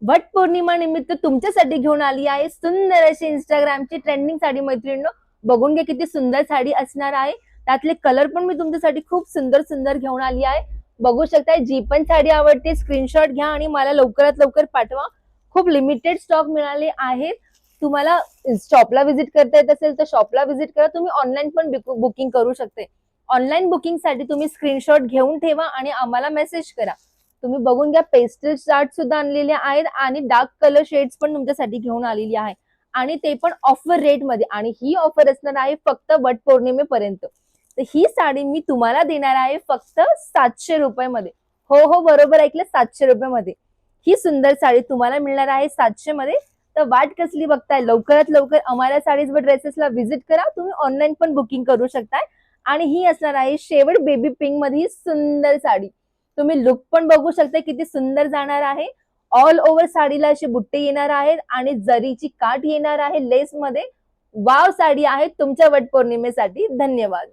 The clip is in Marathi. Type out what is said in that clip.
वट पौर्णिमा निमित्त तुमच्यासाठी घेऊन आली आहे सुंदर अशी इंस्टाग्रामची ट्रेंडिंग साडी मैत्रिणींनो. बघून घ्या किती सुंदर साडी असणार आहे. त्यातले कलर पण मी तुमच्यासाठी खूप सुंदर सुंदर घेऊन आली आहे. बघू शकताय, जी पण साडी आवडते स्क्रीनशॉट घ्या आणि मला लवकरात लवकर पाठवा. खूप लिमिटेड स्टॉक मिळाले आहेत. तुम्हाला शॉपला व्हिजिट करता येत असेल तर शॉपला व्हिजिट करा. तुम्ही ऑनलाईन पण बुकिंग करू शकते. ऑनलाईन बुकिंग साठी तुम्ही स्क्रीनशॉट घेऊन ठेवा आणि आम्हाला मेसेज करा. तुम्ही बघून घ्या, पेस्टल चार्ट सुद्धा आणलेले आहेत आणि डार्क कलर शेड्स पण तुमच्यासाठी घेऊन आलेली आहे आणि ते पण ऑफर रेट मध्ये. आणि ही ऑफर असणार आहे फक्त वट पौर्णिमेपर्यंत. तर ही साडी मी तुम्हाला देणार आहे फक्त 700 मध्ये. हो हो, बरोबर ऐकलं, 700 मध्ये ही सुंदर साडी तुम्हाला मिळणार आहे 700 मध्ये. तर वाट कसली बघताय, लवकरात लवकर आम्हाला साडीज व ड्रेसेसला व्हिजिट करा. तुम्ही ऑनलाईन पण बुकिंग करू शकताय. आणि ही असणार आहे शेवट बेबी पिंक मध्ये ही सुंदर साडी. तुम्ही लुक पण बघू शकता किती सुंदर जाणार आहे. ऑल ओव्हर साडीला असे बुट्टे येणार आहेत आणि जरीची काठ येणार आहे लेस मध्ये. वाव साडी आहे तुमच्या वट पौर्णिमेसाठी. धन्यवाद.